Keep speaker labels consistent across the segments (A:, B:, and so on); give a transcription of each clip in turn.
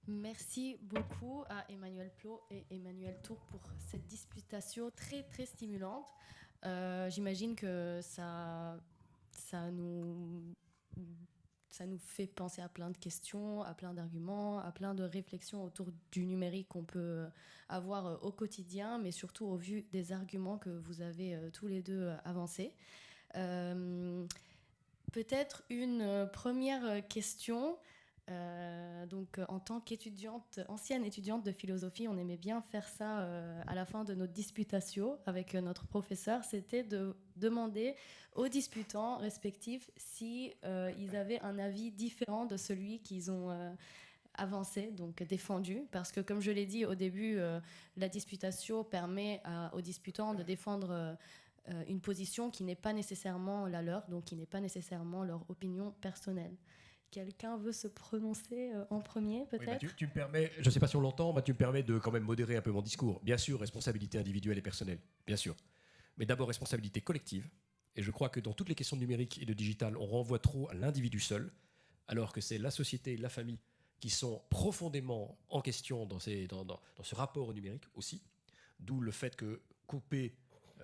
A: Merci beaucoup à Emmanuel Plot et Emmanuel Tour pour cette disputation très très stimulante. J'imagine que ça nous, ça nous fait penser à plein de questions, à plein d'arguments, à plein de réflexions autour du numérique qu'on peut avoir au quotidien, mais surtout au vu des arguments que vous avez tous les deux avancés. Euh, Peut-être une première question. En tant qu'étudiante, ancienne étudiante de philosophie, on aimait bien faire ça à la fin de notre disputatio avec notre professeur. C'était de demander aux disputants respectifs si ils avaient un avis différent de celui qu'ils ont avancé, donc défendu. Parce que, comme je l'ai dit au début, la disputatio permet aux disputants de défendre une position qui n'est pas nécessairement la leur, donc qui n'est pas nécessairement leur opinion personnelle. Quelqu'un veut se prononcer en premier,
B: Oui,
A: peut-être?
B: tu me permets, je ne sais pas si on l'entend, tu me permets de quand même modérer un peu mon discours. Bien sûr, responsabilité individuelle et personnelle, bien sûr. Mais d'abord, responsabilité collective. Et je crois que dans toutes les questions de numérique et de digital, on renvoie trop à l'individu seul, alors que c'est la société et la famille qui sont profondément en question dans ce rapport au numérique aussi. D'où le fait que couper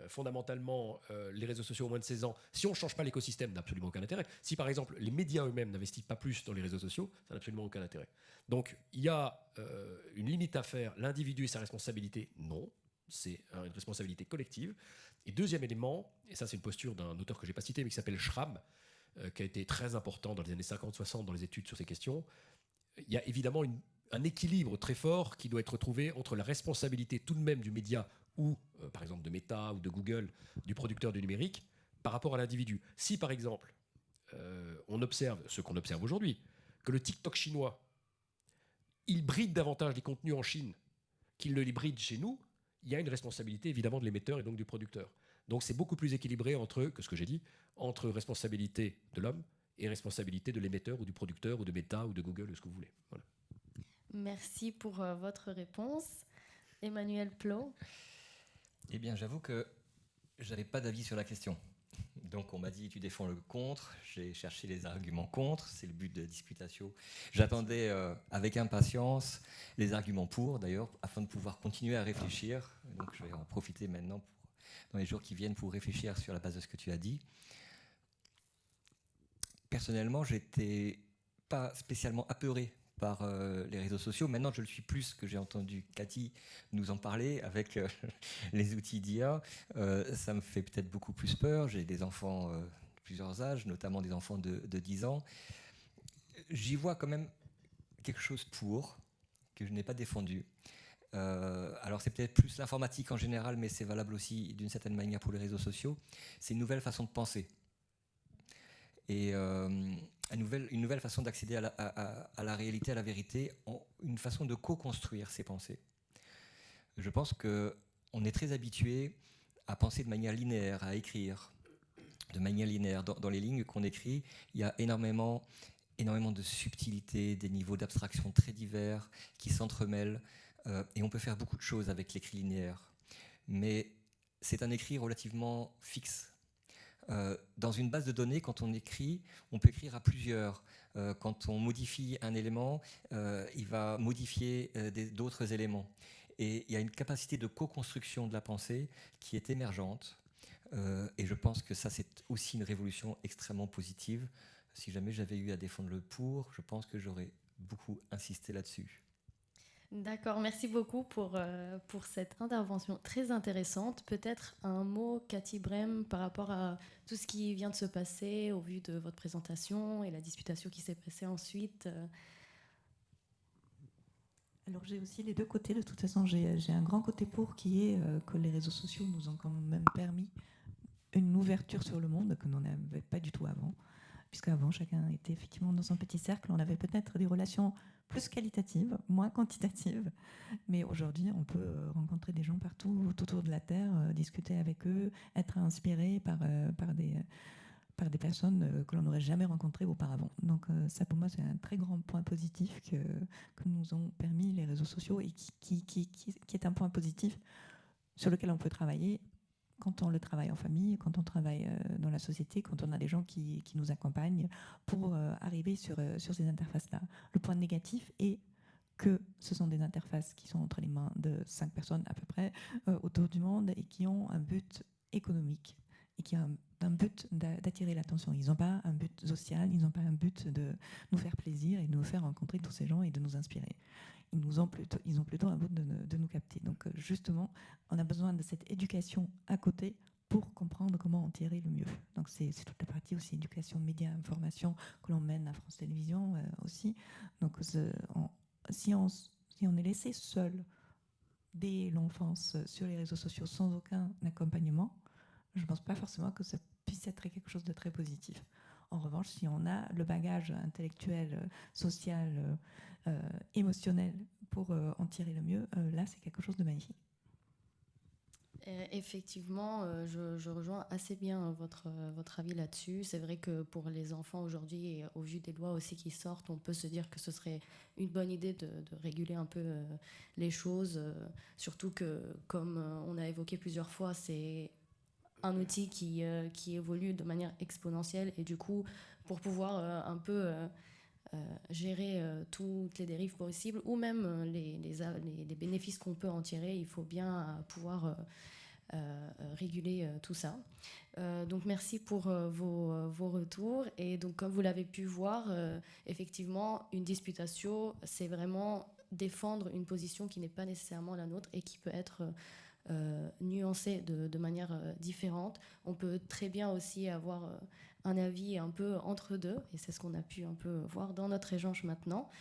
B: fondamentalement les réseaux sociaux aux moins de 16 ans, si on ne change pas l'écosystème, n'a absolument aucun intérêt. Si par exemple les médias eux-mêmes n'investissent pas plus dans les réseaux sociaux, ça n'a absolument aucun intérêt. Donc il y a une limite à faire, l'individu et sa responsabilité, non, c'est une responsabilité collective. Et deuxième élément, et ça c'est une posture d'un auteur que je n'ai pas cité mais qui s'appelle Schramm, qui a été très important dans les années 50-60 dans les études sur ces questions, il y a évidemment un équilibre très fort qui doit être trouvé entre la responsabilité tout de même du média ou, par exemple, de Meta ou de Google, du producteur du numérique, par rapport à l'individu. Si, par exemple, on observe ce qu'on observe aujourd'hui, que le TikTok chinois, il bride davantage les contenus en Chine qu'il ne les bride chez nous, il y a une responsabilité évidemment de l'émetteur et donc du producteur. Donc c'est beaucoup plus équilibré que ce que j'ai dit, entre responsabilité de l'homme et responsabilité de l'émetteur ou du producteur ou de Meta ou de Google ou ce que vous voulez. Voilà.
A: Merci pour votre réponse. Emmanuel Plot.
C: Eh bien, j'avoue que j'avais pas d'avis sur la question. Donc on m'a dit tu défends le contre, j'ai cherché les arguments contre, c'est le but de la disputatio. J'attendais avec impatience les arguments pour d'ailleurs, afin de pouvoir continuer à réfléchir. Donc je vais en profiter maintenant dans les jours qui viennent pour réfléchir sur la base de ce que tu as dit. Personnellement, j'étais pas spécialement apeuré par les réseaux sociaux. Maintenant, je le suis plus, que j'ai entendu Cathy nous en parler avec les outils d'IA. Ça me fait peut-être beaucoup plus peur. J'ai des enfants de plusieurs âges, notamment des enfants de 10 ans. J'y vois quand même quelque chose que je n'ai pas défendu. Alors c'est peut-être plus l'informatique en général, mais c'est valable aussi d'une certaine manière pour les réseaux sociaux. C'est une nouvelle façon de penser. Et une nouvelle façon d'accéder à la réalité, à la vérité, une façon de co-construire ses pensées. Je pense qu'on est très habitué à penser de manière linéaire, à écrire de manière linéaire. Dans les lignes qu'on écrit, il y a énormément de subtilité, des niveaux d'abstraction très divers qui s'entremêlent, et on peut faire beaucoup de choses avec l'écrit linéaire. Mais c'est un écrit relativement fixe. Dans une base de données, quand on écrit, on peut écrire à plusieurs. Quand on modifie un élément, il va modifier d'autres éléments. Et il y a une capacité de co-construction de la pensée qui est émergente. Et je pense que ça, c'est aussi une révolution extrêmement positive. Si jamais j'avais eu à défendre le pour, je pense que j'aurais beaucoup insisté là-dessus.
A: D'accord, merci beaucoup pour cette intervention très intéressante. Peut-être un mot, Cathy Brem, par rapport à tout ce qui vient de se passer au vu de votre présentation et la disputation qui s'est passée ensuite.
D: Alors j'ai aussi les deux côtés, de toute façon j'ai un grand côté pour qui est que les réseaux sociaux nous ont quand même permis une ouverture sur le monde que l'on n'avait pas du tout avant, puisqu'avant chacun était effectivement dans son petit cercle, on avait peut-être des relations plus qualitatives, moins quantitatives, mais aujourd'hui on peut rencontrer des gens partout autour de la Terre, discuter avec eux, être inspiré par des personnes que l'on n'aurait jamais rencontrées auparavant. Donc ça pour moi c'est un très grand point positif que nous ont permis les réseaux sociaux et qui est un point positif sur lequel on peut travailler quand on le travaille en famille, quand on travaille dans la société, quand on a des gens qui nous accompagnent pour arriver sur ces interfaces-là. Le point négatif est que ce sont des interfaces qui sont entre les mains de 5 personnes à peu près autour du monde et qui ont un but économique et qui ont un but d'attirer l'attention. Ils n'ont pas un but social, ils n'ont pas un but de nous faire plaisir et de nous faire rencontrer tous ces gens et de nous inspirer. Ils ont plutôt un but de nous capter. Donc justement, on a besoin de cette éducation à côté pour comprendre comment en tirer le mieux. Donc c'est toute la partie aussi éducation, médias, information que l'on mène à France Télévisions aussi. Donc si on est laissé seul dès l'enfance sur les réseaux sociaux sans aucun accompagnement, je ne pense pas forcément que ça puisse être quelque chose de très positif. En revanche, si on a le bagage intellectuel, social, émotionnel pour en tirer le mieux, là c'est quelque chose de magnifique.
A: Effectivement, je rejoins assez bien votre avis là-dessus. C'est vrai que pour les enfants aujourd'hui, et au vu des lois aussi qui sortent, on peut se dire que ce serait une bonne idée de réguler un peu les choses. Surtout que, comme on a évoqué plusieurs fois, c'est un outil qui évolue de manière exponentielle. Et du coup, pour pouvoir un peu gérer toutes les dérives possibles, ou même les bénéfices qu'on peut en tirer, il faut bien pouvoir réguler tout ça. Donc merci pour vos retours. Et donc comme vous l'avez pu voir, effectivement, une disputatio, c'est vraiment défendre une position qui n'est pas nécessairement la nôtre et qui peut être nuancée de manière différente. On peut très bien aussi avoir un avis un peu entre deux, et c'est ce qu'on a pu un peu voir dans notre échange maintenant.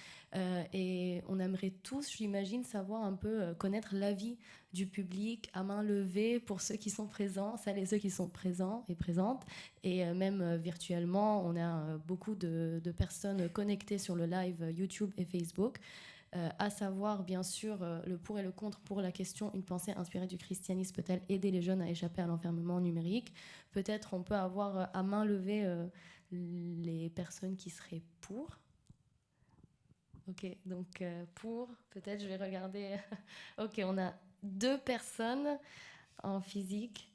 A: Et on aimerait tous, j'imagine, savoir un peu, connaître l'avis du public à main levée pour ceux qui sont présents, celles et ceux qui sont présents et présentes. Et même virtuellement, on a beaucoup de personnes connectées sur le live YouTube et Facebook. À savoir, bien sûr, le pour et le contre pour la question « Une pensée inspirée du christianisme peut-elle aider les jeunes à échapper à l'enfermement numérique ?» Peut-être on peut avoir à main levée les personnes qui seraient pour. Ok, donc pour, peut-être je vais regarder. Ok, on a 2 personnes en physique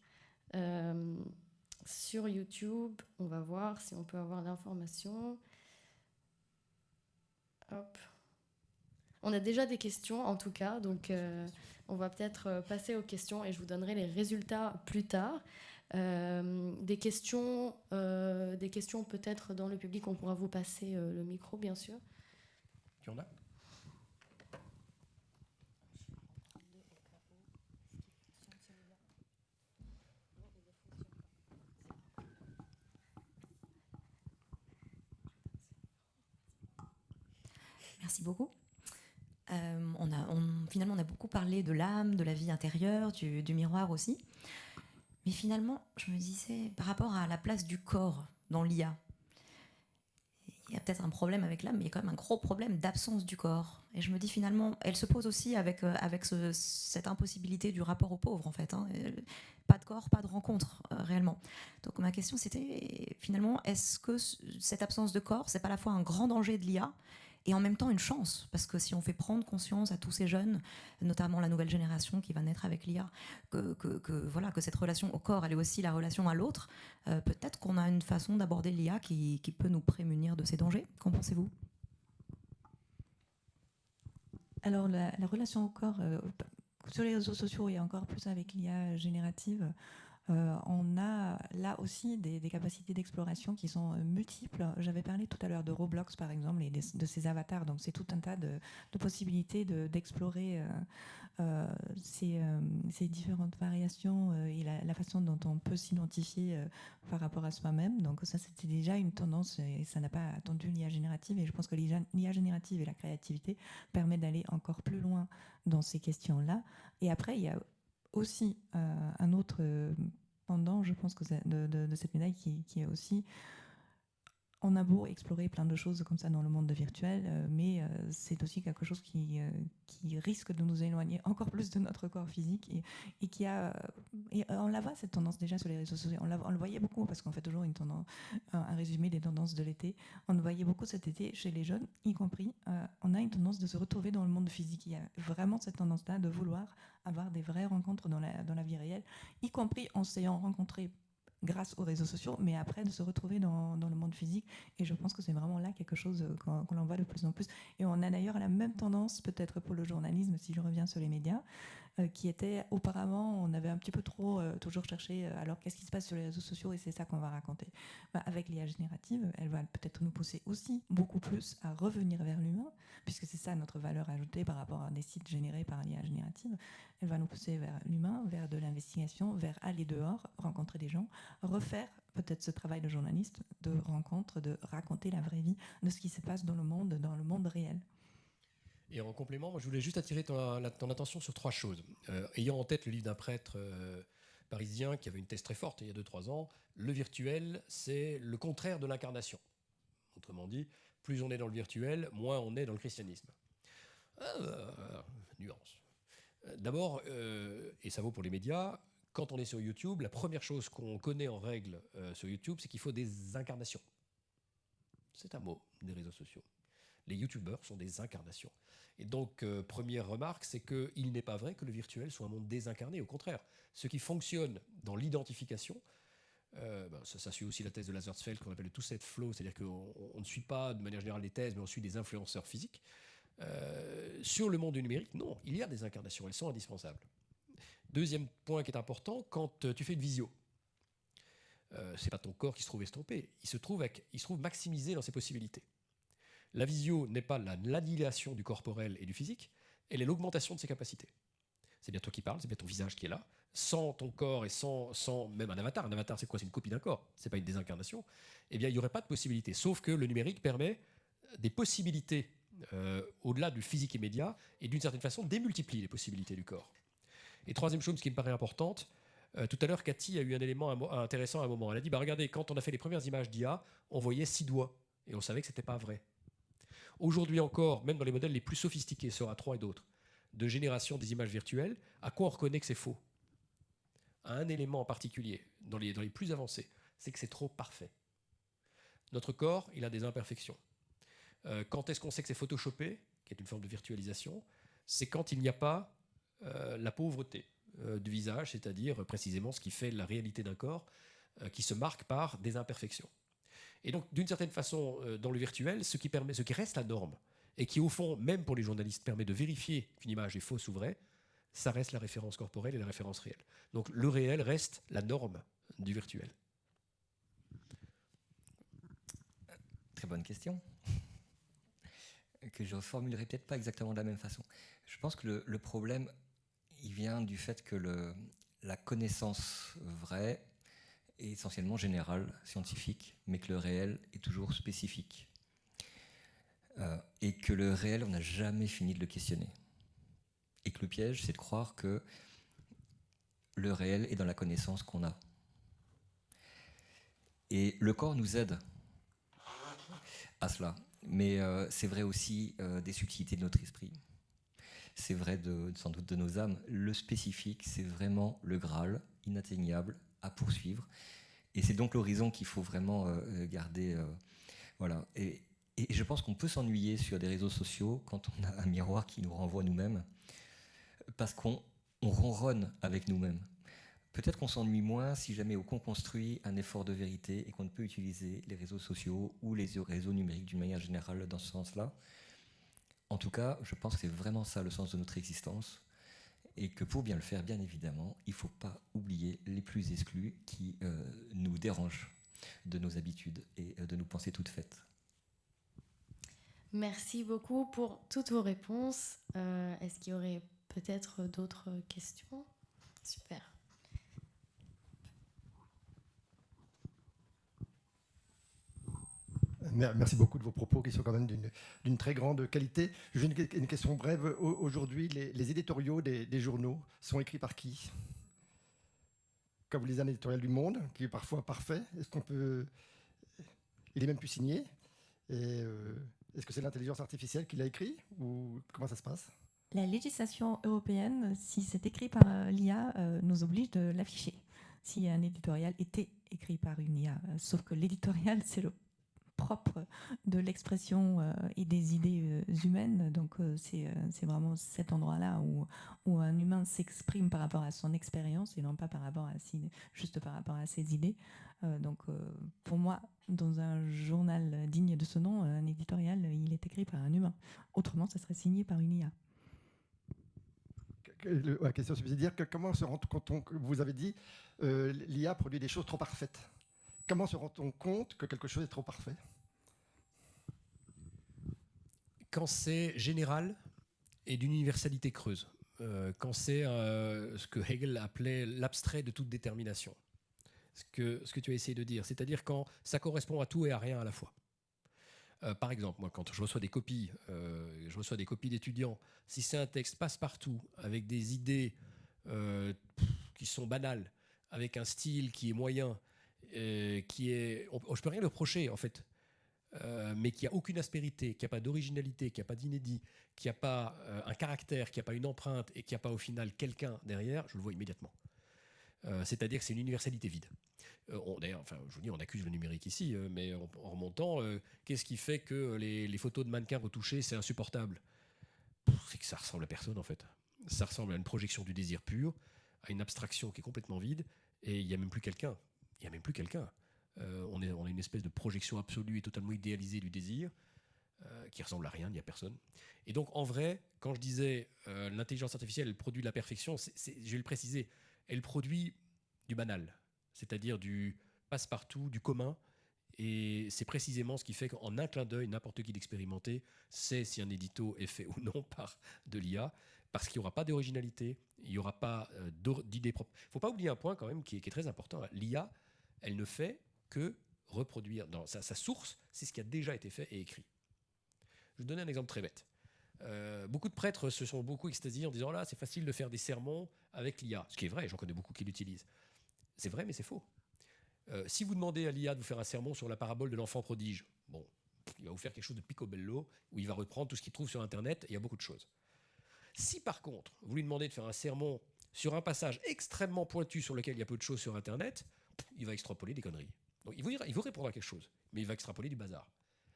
A: sur YouTube. On va voir si on peut avoir l'information. Hop. On a déjà des questions en tout cas, donc on va peut-être passer aux questions et je vous donnerai les résultats plus tard. Des questions peut-être dans le public, on pourra vous passer le micro bien sûr.
B: Tu en as ?
E: Merci beaucoup. Finalement, on a beaucoup parlé de l'âme, de la vie intérieure, du miroir aussi. Mais finalement, je me disais, par rapport à la place du corps dans l'IA, il y a peut-être un problème avec l'âme, mais il y a quand même un gros problème d'absence du corps. Et je me dis finalement, elle se pose aussi avec cette impossibilité du rapport aux pauvres, en fait. Hein. Pas de corps, pas de rencontre, réellement. Donc ma question, c'était finalement, est-ce que cette absence de corps, c'est pas à la fois un grand danger de l'IA et en même temps une chance, parce que si on fait prendre conscience à tous ces jeunes, notamment la nouvelle génération qui va naître avec l'IA, que cette relation au corps, elle est aussi la relation à l'autre, peut-être qu'on a une façon d'aborder l'IA qui peut nous prémunir de ces dangers. Qu'en pensez-vous ?
D: Alors la relation au corps, sur les réseaux sociaux et encore plus avec l'IA générative, on a là aussi des capacités d'exploration qui sont multiples. J'avais parlé tout à l'heure de Roblox par exemple et de ses avatars, donc c'est tout un tas de possibilités d'explorer ces différentes variations et la façon dont on peut s'identifier par rapport à soi-même. Donc ça c'était déjà une tendance et ça n'a pas attendu l'IA générative, et je pense que l'IA générative et la créativité permettent d'aller encore plus loin dans ces questions-là. Et après il y a aussi un autre pendant, je pense, que de cette médaille qui est aussi, on a beau explorer plein de choses comme ça dans le monde virtuel, mais c'est aussi quelque chose qui risque de nous éloigner encore plus de notre corps physique et qui a, et on la voit cette tendance déjà sur les réseaux sociaux, on le voyait beaucoup parce qu'on fait toujours un résumé des tendances de l'été, on le voyait beaucoup cet été chez les jeunes, y compris, on a une tendance de se retrouver dans le monde physique, il y a vraiment cette tendance-là de vouloir avoir des vraies rencontres dans la vie réelle, y compris en s'ayant rencontré grâce aux réseaux sociaux, mais après de se retrouver dans le monde physique. Et je pense que c'est vraiment là quelque chose qu'on en voit de plus en plus. Et on a d'ailleurs la même tendance, peut-être pour le journalisme, si je reviens sur les médias, qui était auparavant, on avait un petit peu trop toujours cherché, alors qu'est-ce qui se passe sur les réseaux sociaux et c'est ça qu'on va raconter. Avec l'IA générative, elle va peut-être nous pousser aussi beaucoup plus à revenir vers l'humain, puisque c'est ça notre valeur ajoutée par rapport à des sites générés par l'IA générative. Elle va nous pousser vers l'humain, vers de l'investigation, vers aller dehors, rencontrer des gens, refaire peut-être ce travail de journaliste, de rencontre, de raconter la vraie vie de ce qui se passe dans le monde réel.
B: Et en complément, moi, je voulais juste attirer ton attention sur 3 choses. Ayant en tête le livre d'un prêtre parisien qui avait une thèse très forte il y a 2-3 ans, le virtuel, c'est le contraire de l'incarnation. Autrement dit, plus on est dans le virtuel, moins on est dans le christianisme. Nuance. D'abord, et ça vaut pour les médias, quand on est sur YouTube, la première chose qu'on connaît en règle sur YouTube, c'est qu'il faut des incarnations. C'est un mot des réseaux sociaux. Les youtubeurs sont des incarnations. Et donc, première remarque, c'est qu'il n'est pas vrai que le virtuel soit un monde désincarné. Au contraire, ce qui fonctionne dans l'identification, ça suit aussi la thèse de Lazarsfeld qu'on appelle le two-set flow, c'est-à-dire qu'on ne suit pas de manière générale les thèses, mais on suit des influenceurs physiques. Sur le monde du numérique, non, il y a des incarnations, elles sont indispensables. Deuxième point qui est important, quand tu fais une visio, c'est pas ton corps qui se trouve estompé, il se trouve maximisé dans ses possibilités. La visio n'est pas l'annihilation du corporel et du physique, elle est l'augmentation de ses capacités. C'est bien toi qui parles, c'est bien ton visage qui est là, sans ton corps et sans même un avatar. Un avatar, c'est quoi? C'est une copie d'un corps, c'est pas une désincarnation. Eh bien, il n'y aurait pas de possibilité, sauf que le numérique permet des possibilités au-delà du physique immédiat et d'une certaine façon démultiplie les possibilités du corps. Et troisième chose qui me paraît importante, tout à l'heure, Cathy a eu un élément intéressant à un moment. Elle a dit, regardez, quand on a fait les premières images d'IA, on voyait 6 doigts et on savait que ce n'était pas vrai. Aujourd'hui encore, même dans les modèles les plus sophistiqués, Sora 3 et d'autres, de génération des images virtuelles, à quoi on reconnaît que c'est faux? À un élément en particulier, dans les plus avancés, c'est que c'est trop parfait. Notre corps, il a des imperfections. Quand est-ce qu'on sait que c'est photoshopé, qui est une forme de virtualisation? C'est quand il n'y a pas la pauvreté du visage, c'est-à-dire précisément ce qui fait la réalité d'un corps, qui se marque par des imperfections. Et donc, d'une certaine façon, dans le virtuel, ce qui reste la norme, et qui, au fond, même pour les journalistes, permet de vérifier qu'une image est fausse ou vraie, ça reste la référence corporelle et la référence réelle. Donc, le réel reste la norme du virtuel.
C: Très bonne question, que je ne formulerai peut-être pas exactement de la même façon. Je pense que le problème, il vient du fait que la connaissance vraie est essentiellement générale, scientifique, mais que le réel est toujours spécifique. Et que le réel, on n'a jamais fini de le questionner. Et que le piège, c'est de croire que le réel est dans la connaissance qu'on a. Et le corps nous aide à cela. Mais c'est vrai aussi des subtilités de notre esprit. C'est vrai sans doute de nos âmes. Le spécifique, c'est vraiment le Graal, inatteignable, à poursuivre. Et c'est donc l'horizon qu'il faut vraiment garder. Voilà. Et je pense qu'on peut s'ennuyer sur des réseaux sociaux quand on a un miroir qui nous renvoie nous-mêmes, parce qu'on ronronne avec nous-mêmes. Peut-être qu'on s'ennuie moins si jamais on construit un effort de vérité et qu'on ne peut utiliser les réseaux sociaux ou les réseaux numériques d'une manière générale dans ce sens-là. En tout cas, je pense que c'est vraiment ça le sens de notre existence, et que pour bien le faire, bien évidemment, il ne faut pas oublier les plus exclus qui nous dérangent de nos habitudes et de nos pensées toutes faites.
A: Merci beaucoup pour toutes vos réponses. Est-ce qu'il y aurait peut-être d'autres questions? Super.
F: Merci beaucoup de vos propos qui sont quand même d'une très grande qualité. J'ai une question brève. Aujourd'hui, les éditoriaux des journaux sont écrits par qui? Comme vous lisez un éditorial du Monde, qui est parfois parfait, est-ce qu'on peut... Il est même plus signé. Et est-ce que c'est l'intelligence artificielle qui l'a écrit ou comment ça se passe?
D: La législation européenne, si c'est écrit par l'IA, nous oblige de l'afficher. Si un éditorial était écrit par une IA, sauf que l'éditorial, c'est le propre de l'expression et des idées humaines. Donc c'est vraiment cet endroit-là où un humain s'exprime par rapport à son expérience et non pas juste par rapport à ses idées. Donc pour moi, dans un journal digne de ce nom, un éditorial, il est écrit par un humain. Autrement, ça serait signé par une IA.
F: La question subsidiaire, comment se rend compte, vous avez dit, l'IA produit des choses trop parfaites. Comment se rend-on compte que quelque chose est trop parfait?
B: Quand c'est général et d'une universalité creuse. Quand c'est ce que Hegel appelait l'abstrait de toute détermination. Ce que tu as essayé de dire. C'est-à-dire quand ça correspond à tout et à rien à la fois. Par exemple, moi, quand je reçois des copies d'étudiants, si c'est un texte passe-partout, avec des idées qui sont banales, avec un style qui est moyen, je peux rien le reprocher, en fait, mais qui a aucune aspérité, qui n'a pas d'originalité, qui n'a pas d'inédit, qui n'a pas un caractère, qui n'a pas une empreinte, et qui n'a pas au final quelqu'un derrière, je le vois immédiatement. C'est-à-dire que c'est une universalité vide. D'ailleurs, enfin, je vous dis, on accuse le numérique ici, mais en remontant, qu'est-ce qui fait que les photos de mannequins retouchés, c'est insupportable? C'est que ça ressemble à personne, en fait. Ça ressemble à une projection du désir pur, à une abstraction qui est complètement vide, et il n'y a même plus quelqu'un. Il n'y a même plus quelqu'un. On a une espèce de projection absolue et totalement idéalisée du désir, qui ressemble à rien, il n'y a personne. Et donc, en vrai, quand je disais l'intelligence artificielle, elle produit de la perfection, je vais le préciser, elle produit du banal, c'est-à-dire du passe-partout, du commun. Et c'est précisément ce qui fait qu'en un clin d'œil, n'importe qui d'expérimenté sait si un édito est fait ou non par de l'IA, parce qu'il n'y aura pas d'originalité, il n'y aura pas d'idées propres. Il ne faut pas oublier un point quand même qui est très important. L'IA, elle ne fait que reproduire. Dans sa source, c'est ce qui a déjà été fait et écrit. Je vais vous donner un exemple très bête. Beaucoup de prêtres se sont beaucoup extasiés en disant là, c'est facile de faire des sermons avec l'IA. Ce qui est vrai, j'en connais beaucoup qui l'utilisent. C'est vrai, mais c'est faux. Si vous demandez à l'IA de vous faire un sermon sur la parabole de l'enfant prodige, bon, il va vous faire quelque chose de picobello, où il va reprendre tout ce qu'il trouve sur Internet, et il y a beaucoup de choses. Si par contre, vous lui demandez de faire un sermon sur un passage extrêmement pointu sur lequel il y a peu de choses sur Internet, il va extrapoler des conneries. Donc il vous répondra quelque chose, mais il va extrapoler du bazar.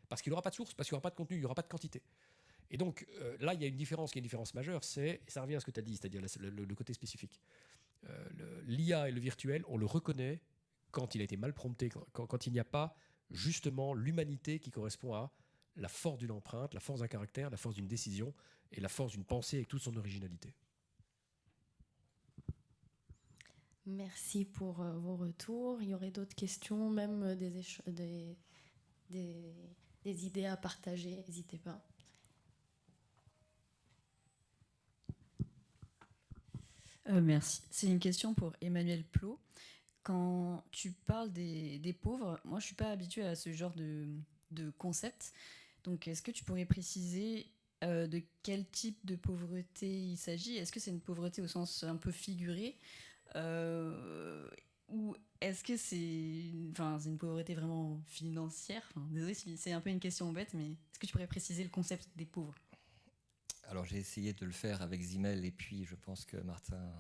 B: Parce qu'il n'aura pas de source, parce qu'il n'y aura pas de contenu, il n'y aura pas de quantité. Et donc là, il y a une différence qui est une différence majeure, ça revient à ce que tu as dit, c'est-à-dire le côté spécifique. L'IA et le virtuel, on le reconnaît quand il a été mal prompté, quand il n'y a pas justement l'humanité qui correspond à la force d'une empreinte, la force d'un caractère, la force d'une décision et la force d'une pensée avec toute son originalité.
A: Merci pour vos retours. Il y aurait d'autres questions, même des idées à partager, n'hésitez pas.
G: Merci. C'est une question pour Emmanuel Plot. Quand tu parles des pauvres, moi je ne suis pas habituée à ce genre de concept. Donc est-ce que tu pourrais préciser de quel type de pauvreté il s'agit? Est-ce que c'est une pauvreté au sens un peu figuré ou est-ce que c'est une pauvreté vraiment financière? Désolé si c'est un peu une question bête, mais est-ce que tu pourrais préciser le concept des pauvres?
C: Alors j'ai essayé de le faire avec Zimmel et puis je pense que Martin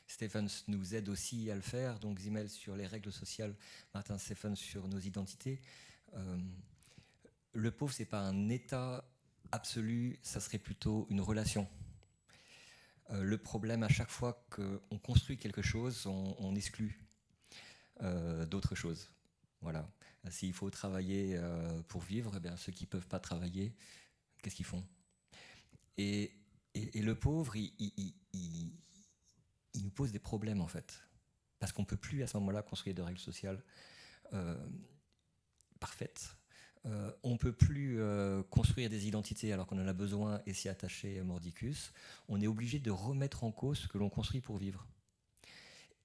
C: Stephens nous aide aussi à le faire. Donc Zimmel sur les règles sociales, Martin Stephens sur nos identités. Le pauvre, c'est pas un état absolu, ça serait plutôt une relation. Le problème, à chaque fois qu'on construit quelque chose, on exclut d'autres choses. Voilà. S'il faut travailler pour vivre, eh bien, ceux qui ne peuvent pas travailler, qu'est-ce qu'ils font? Et le pauvre, il nous pose des problèmes, en fait. Parce qu'on ne peut plus, à ce moment-là, construire de règles sociales parfaites. On ne peut plus construire des identités alors qu'on en a besoin et s'y attacher mordicus. On est obligé de remettre en cause ce que l'on construit pour vivre.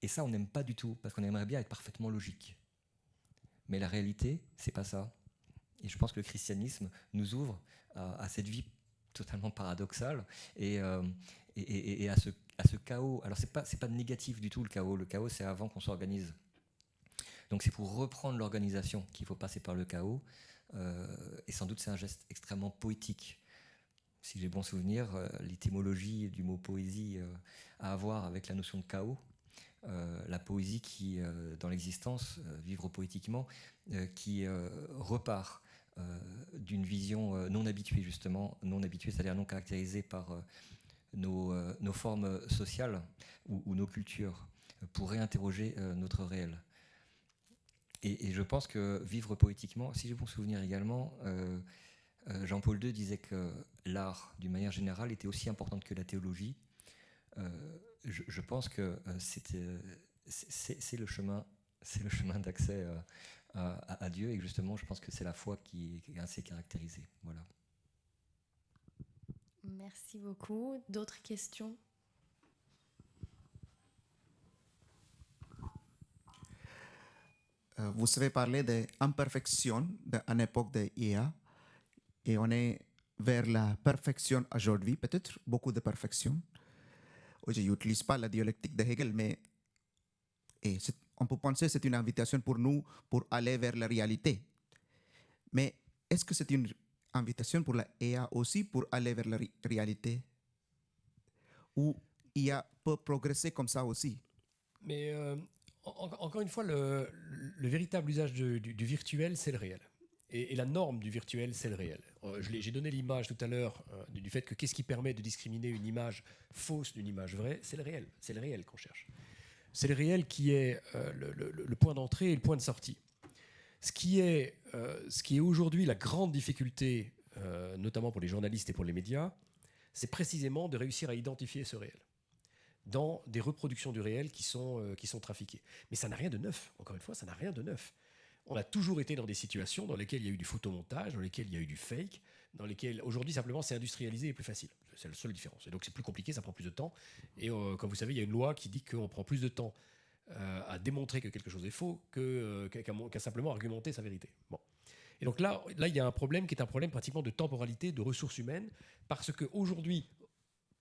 C: Et ça, on n'aime pas du tout, parce qu'on aimerait bien être parfaitement logique. Mais la réalité, c'est pas ça. Et je pense que le christianisme nous ouvre à cette vie totalement paradoxale et à ce chaos. Alors, c'est pas négatif du tout, le chaos. Le chaos, c'est avant qu'on s'organise. Donc, c'est pour reprendre l'organisation qu'il faut passer par le chaos. Et sans doute, c'est un geste extrêmement poétique. Si j'ai bon souvenir, l'étymologie du mot poésie a à voir avec la notion de chaos. La poésie qui, dans l'existence, vivre poétiquement, qui repart d'une vision non habituée, justement, non habituée, c'est-à-dire non caractérisée par nos formes sociales ou nos cultures, pour réinterroger notre réel. Et je pense que vivre poétiquement, si j'ai bon souvenir également, Jean-Paul II disait que l'art, d'une manière générale, était aussi importante que la théologie. Je pense que c'est le chemin d'accès à Dieu, et justement, je pense que c'est la foi qui est assez caractérisée. Voilà.
A: Merci beaucoup. D'autres questions?
H: Vous avez parlé d'imperfection à l'époque de IA, et on est vers la perfection aujourd'hui, peut-être beaucoup de perfection. Je n'utilise pas la dialectique de Hegel, mais on peut penser que c'est une invitation pour nous pour aller vers la réalité. Mais est-ce que c'est une invitation pour la IA aussi pour aller vers la réalité? Ou IA peut progresser comme ça aussi?
B: Mais encore une fois, le véritable usage du virtuel, c'est le réel. Et la norme du virtuel, c'est le réel. J'ai donné l'image tout à l'heure du fait que qu'est-ce qui permet de discriminer une image fausse d'une image vraie? C'est le réel. C'est le réel qu'on cherche. C'est le réel qui est le point d'entrée et le point de sortie. Ce qui est aujourd'hui la grande difficulté, notamment pour les journalistes et pour les médias, c'est précisément de réussir à identifier ce réel dans des reproductions du réel qui sont trafiquées. Mais ça n'a rien de neuf. Encore une fois, ça n'a rien de neuf. On a toujours été dans des situations dans lesquelles il y a eu du photomontage, dans lesquelles il y a eu du fake, dans lesquelles aujourd'hui simplement c'est industrialisé et plus facile. C'est la seule différence. Et donc c'est plus compliqué, ça prend plus de temps. Et comme vous savez, il y a une loi qui dit qu'on prend plus de temps à démontrer que quelque chose est faux qu'à simplement argumenter sa vérité. Bon. Et donc là, il y a un problème qui est un problème pratiquement de temporalité, de ressources humaines, parce qu'aujourd'hui,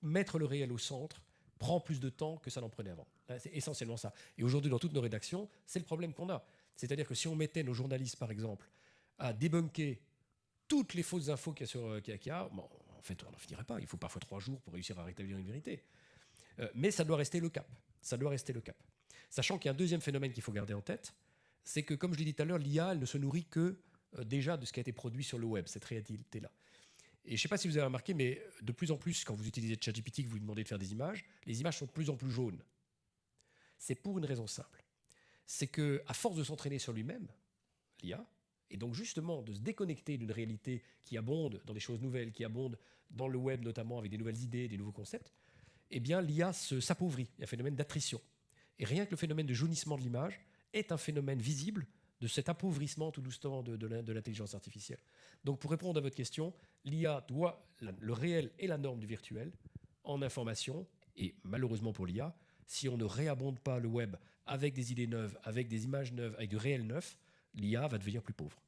B: mettre le réel au centre prend plus de temps que ça n'en prenait avant. C'est essentiellement ça. Et aujourd'hui, dans toutes nos rédactions, c'est le problème qu'on a. C'est-à-dire que si on mettait nos journalistes, par exemple, à débunker toutes les fausses infos qu'il y a, bon, en fait, on n'en finirait pas. Il faut parfois 3 jours pour réussir à rétablir une vérité. Mais ça doit rester le cap. Ça doit rester le cap. Sachant qu'il y a un deuxième phénomène qu'il faut garder en tête, c'est que, comme je l'ai dit tout à l'heure, l'IA, elle ne se nourrit que déjà de ce qui a été produit sur le web, cette réalité-là. Et je ne sais pas si vous avez remarqué, mais de plus en plus, quand vous utilisez ChatGPT, que vous lui demandez de faire des images, les images sont de plus en plus jaunes. C'est pour une raison simple. C'est qu'à force de s'entraîner sur lui-même, l'IA, et donc justement de se déconnecter d'une réalité qui abonde dans des choses nouvelles, qui abonde dans le web notamment avec des nouvelles idées, des nouveaux concepts, eh bien l'IA s'appauvrit. Il y a un phénomène d'attrition. Et rien que le phénomène de jaunissement de l'image est un phénomène visible de cet appauvrissement tout doucement de l'intelligence artificielle. Donc pour répondre à votre question, l'IA doit, le réel est la norme du virtuel en information, et malheureusement pour l'IA, si on ne réabonde pas le web avec des idées neuves, avec des images neuves, avec du réel neuf, l'IA va devenir plus pauvre.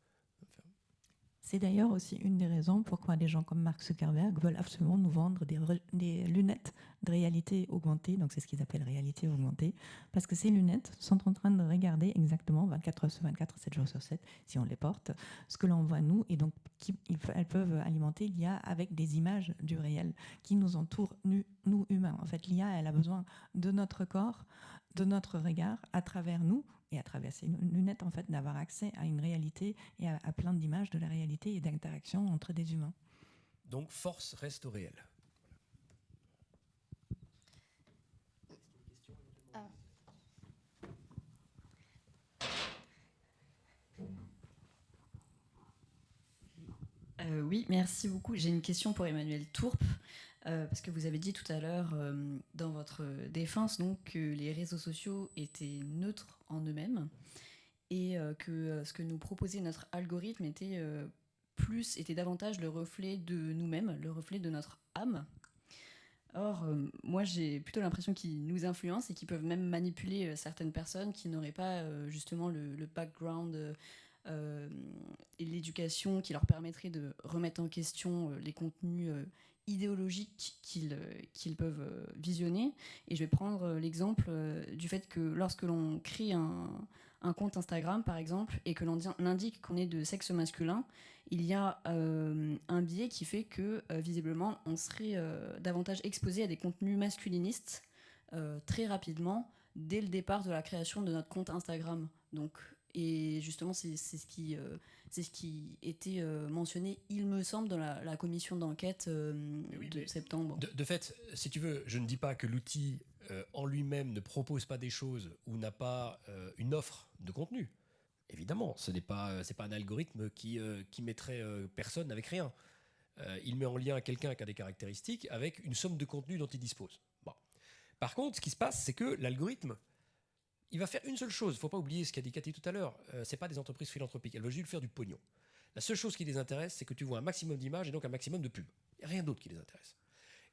D: C'est d'ailleurs aussi une des raisons pourquoi des gens comme Mark Zuckerberg veulent absolument nous vendre des lunettes de réalité augmentée, donc c'est ce qu'ils appellent réalité augmentée, parce que ces lunettes sont en train de regarder exactement 24 heures sur 24, 7 jours sur 7, si on les porte, ce que l'on voit nous, et donc elles peuvent alimenter l'IA avec des images du réel qui nous entourent, nous humains. En fait, l'IA, elle a besoin de notre corps, de notre regard, à travers nous, et à travers ces lunettes, en fait, d'avoir accès à une réalité et à plein d'images de la réalité et d'interactions entre des humains.
B: Donc, force reste au réel.
G: Oui, merci beaucoup. J'ai une question pour Emmanuel Tourpe, parce que vous avez dit tout à l'heure, dans votre défense, donc, que les réseaux sociaux étaient neutres en eux-mêmes, et que ce que nous proposait notre algorithme était davantage le reflet de nous-mêmes, le reflet de notre âme. Or, moi, j'ai plutôt l'impression qu'ils nous influencent et qu'ils peuvent même manipuler certaines personnes qui n'auraient pas justement le background et l'éducation qui leur permettrait de remettre en question les contenus idéologiques qu'ils peuvent visionner. Et je vais prendre l'exemple du fait que lorsque l'on crée un compte Instagram, par exemple, et que l'on indique qu'on est de sexe masculin, il y a un biais qui fait que, visiblement, on serait davantage exposé à des contenus masculinistes très rapidement, dès le départ de la création de notre compte Instagram. Donc, et justement, c'est ce qui C'est ce qui était mentionné, il me semble, dans la commission d'enquête de septembre.
B: De fait, si tu veux, je ne dis pas que l'outil en lui-même ne propose pas des choses ou n'a pas une offre de contenu. Évidemment, c'est pas un algorithme qui mettrait personne avec rien. Il met en lien quelqu'un qui a des caractéristiques avec une somme de contenu dont il dispose. Bon. Par contre, ce qui se passe, c'est que l'algorithme, il va faire une seule chose. Il ne faut pas oublier ce qu'a dit Cathy tout à l'heure. Ce n'est pas des entreprises philanthropiques. Elles veulent juste faire du pognon. La seule chose qui les intéresse, c'est que tu vois un maximum d'images et donc un maximum de pubs. Il n'y a rien d'autre qui les intéresse.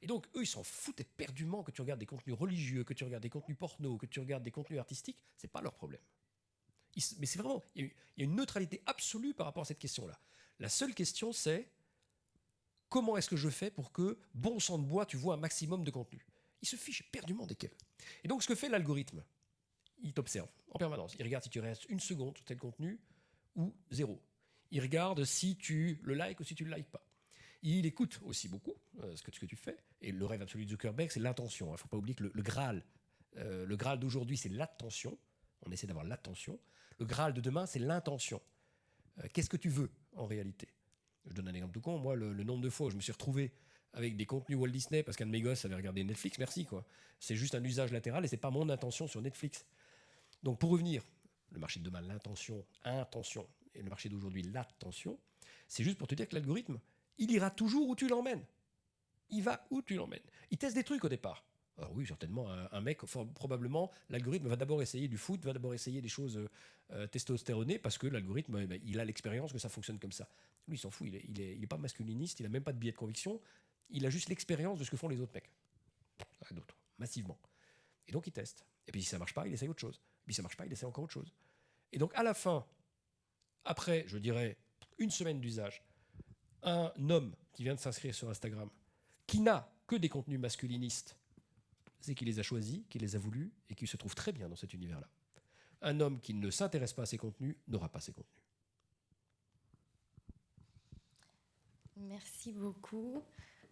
B: Et donc, eux, ils s'en foutent éperdument que tu regardes des contenus religieux, que tu regardes des contenus porno, que tu regardes des contenus artistiques. Ce n'est pas leur problème. Mais c'est vraiment... Il y a une neutralité absolue par rapport à cette question-là. La seule question, c'est comment est-ce que je fais pour que, bon sang de bois, tu vois un maximum de contenu. Ils se fichent éperdument desquels. Et donc, ce que fait l'algorithme, il t'observe en permanence. Il regarde si tu restes une seconde sur tel contenu ou 0. Il regarde si tu le likes ou si tu ne le likes pas. Il écoute aussi beaucoup ce que tu fais. Et le rêve absolu de Zuckerberg, c'est l'intention. Il ne faut pas oublier que le Graal d'aujourd'hui, c'est l'attention. On essaie d'avoir l'attention. Le Graal de demain, c'est l'intention. Qu'est-ce que tu veux en réalité? Je donne un exemple tout con. Moi, le nombre de fois où je me suis retrouvé avec des contenus Walt Disney parce qu'un de mes gosses avait regardé Netflix, merci quoi. C'est juste un usage latéral et c'est pas mon intention sur Netflix. Donc pour revenir, le marché de demain, l'intention, intention, et le marché d'aujourd'hui, l'attention, c'est juste pour te dire que l'algorithme, il ira toujours où tu l'emmènes. Il va où tu l'emmènes. Il teste des trucs au départ. Alors oui, certainement, un mec, probablement, l'algorithme va d'abord essayer du foot, va d'abord essayer des choses testostéronées, parce que l'algorithme, il a l'expérience que ça fonctionne comme ça. Lui, il s'en fout, il est pas masculiniste, il n'a même pas de biais de conviction, il a juste l'expérience de ce que font les autres mecs. D'autres, massivement. Et donc il teste. Et puis si ça ne marche pas, il essaye autre chose. Et puis si ça ne marche pas, il essaie encore autre chose. Et donc à la fin, après, je dirais, une semaine d'usage, un homme qui vient de s'inscrire sur Instagram, qui n'a que des contenus masculinistes, c'est qu'il les a choisis, qu'il les a voulus et qu'il se trouve très bien dans cet univers-là. Un homme qui ne s'intéresse pas à ces contenus n'aura pas ces contenus.
A: Merci beaucoup.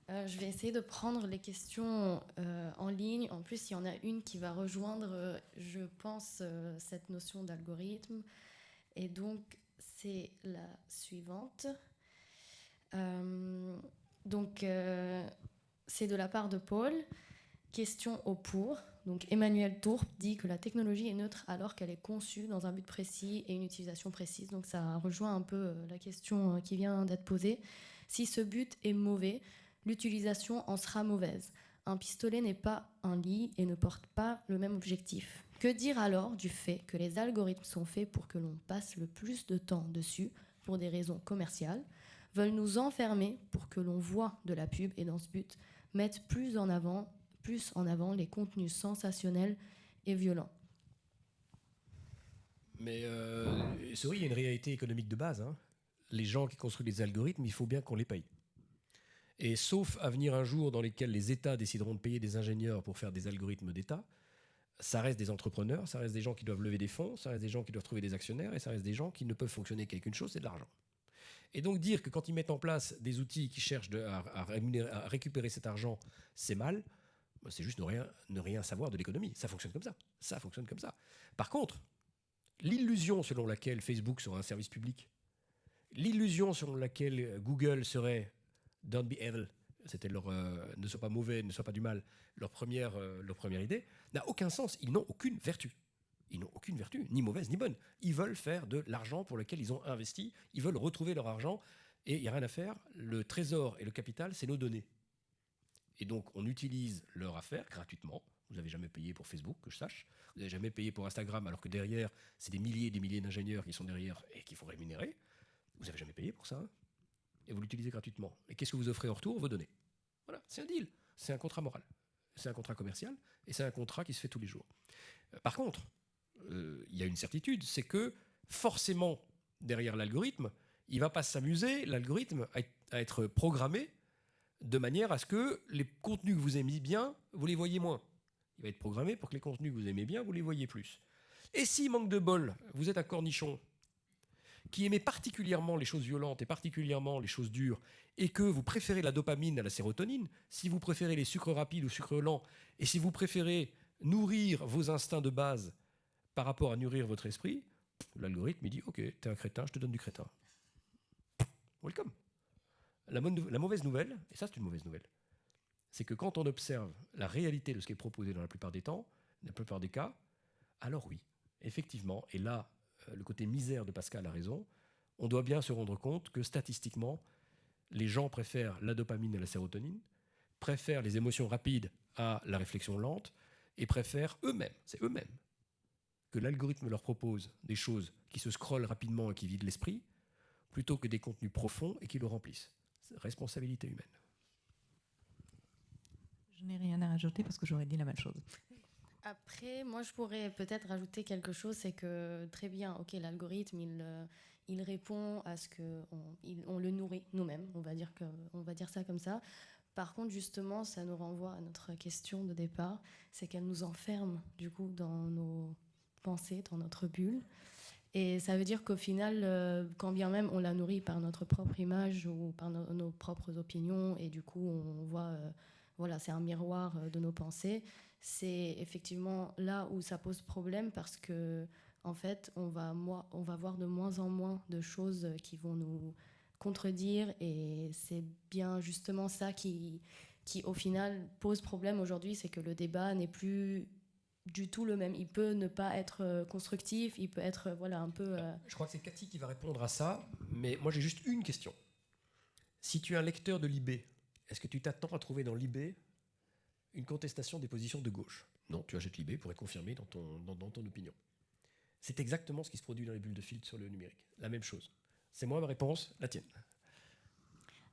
A: Je vais essayer de prendre les questions en ligne. En plus, il y en a une qui va rejoindre, je pense, cette notion d'algorithme. Et donc, c'est la suivante. C'est de la part de Paul. Question au pour. Donc, Emmanuel Tourpe dit que la technologie est neutre alors qu'elle est conçue dans un but précis et une utilisation précise. Donc, ça rejoint un peu la question qui vient d'être posée. Si ce but est mauvais, l'utilisation en sera mauvaise. Un pistolet n'est pas un lit et ne porte pas le même objectif. Que dire alors du fait que les algorithmes sont faits pour que l'on passe le plus de temps dessus pour des raisons commerciales, veulent nous enfermer pour que l'on voit de la pub et dans ce but, mettent plus en avant les contenus sensationnels et violents.
B: Mais c'est vrai, il y a une réalité économique de base. Hein. Les gens qui construisent les algorithmes, il faut bien qu'on les paye. Et sauf à venir un jour dans lesquels les États décideront de payer des ingénieurs pour faire des algorithmes d'État, ça reste des entrepreneurs, ça reste des gens qui doivent lever des fonds, ça reste des gens qui doivent trouver des actionnaires, et ça reste des gens qui ne peuvent fonctionner qu'avec une chose, c'est de l'argent. Et donc dire que quand ils mettent en place des outils qui cherchent à récupérer cet argent, c'est mal, c'est juste ne rien savoir de l'économie. Ça fonctionne comme ça. Ça fonctionne comme ça. Par contre, l'illusion selon laquelle Facebook sera un service public, l'illusion selon laquelle Google serait don't be evil, c'était leur ne sois pas mauvais, ne sois pas du mal, leur première idée, n'a aucun sens. Ils n'ont aucune vertu. Ils n'ont aucune vertu, ni mauvaise ni bonne. Ils veulent faire de l'argent pour lequel ils ont investi, ils veulent retrouver leur argent, et il n'y a rien à faire. Le trésor et le capital, c'est nos données. Et donc, on utilise leur affaire gratuitement. Vous n'avez jamais payé pour Facebook, que je sache. Vous n'avez jamais payé pour Instagram, alors que derrière, c'est des milliers et des milliers d'ingénieurs qui sont derrière et qu'il faut rémunérer. Vous n'avez jamais payé pour ça. Hein, et vous l'utilisez gratuitement. Et qu'est-ce que vous offrez en retour? Vos données. Voilà, c'est un deal. C'est un contrat moral. C'est un contrat commercial. Et c'est un contrat qui se fait tous les jours. Par contre, il y a une certitude, c'est que forcément, derrière l'algorithme, il ne va pas s'amuser, l'algorithme, à être programmé de manière à ce que les contenus que vous aimez bien, vous les voyez moins. Il va être programmé pour que les contenus que vous aimez bien, vous les voyez plus. Et si, manque de bol, vous êtes un cornichon qui aimez particulièrement les choses violentes et particulièrement les choses dures, et que vous préférez la dopamine à la sérotonine, si vous préférez les sucres rapides ou sucres lents, et si vous préférez nourrir vos instincts de base par rapport à nourrir votre esprit, l'algorithme il dit « Ok, t'es un crétin, je te donne du crétin. » welcome. La mauvaise nouvelle, et ça c'est une mauvaise nouvelle, c'est que quand on observe la réalité de ce qui est proposé dans la plupart des temps, la plupart des cas, alors oui, effectivement, et là, le côté misère de Pascal a raison, on doit bien se rendre compte que statistiquement, les gens préfèrent la dopamine et la sérotonine, préfèrent les émotions rapides à la réflexion lente, et préfèrent eux-mêmes, c'est eux-mêmes, que l'algorithme leur propose des choses qui se scrollent rapidement et qui vident l'esprit, plutôt que des contenus profonds et qui le remplissent. C'est responsabilité humaine.
D: Je n'ai rien à rajouter parce que j'aurais dit la même chose.
A: Après, moi, je pourrais peut-être rajouter quelque chose, c'est que très bien, ok, l'algorithme, il répond à ce on le nourrit nous-mêmes, on va dire ça comme ça. Par contre, justement, ça nous renvoie à notre question de départ, c'est qu'elle nous enferme, du coup, dans nos pensées, dans notre bulle. Et ça veut dire qu'au final, quand bien même on la nourrit par notre propre image ou par nos propres opinions, et du coup, on voit, voilà, c'est un miroir de nos pensées, c'est effectivement là où ça pose problème parce que, en fait, on va voir de moins en moins de choses qui vont nous contredire, et c'est bien justement ça qui au final pose problème aujourd'hui, c'est que le débat n'est plus du tout le même. Il peut ne pas être constructif, il peut être voilà un peu.
B: Je crois que c'est Cathy qui va répondre à ça, mais moi j'ai juste une question. Si tu es un lecteur de Libé, est-ce que tu t'attends à trouver dans Libé une contestation des positions de gauche? Non, tu achètes Libé pour être confirmé dans ton opinion. C'est exactement ce qui se produit dans les bulles de filtre sur le numérique. La même chose. C'est moi ma réponse, la tienne.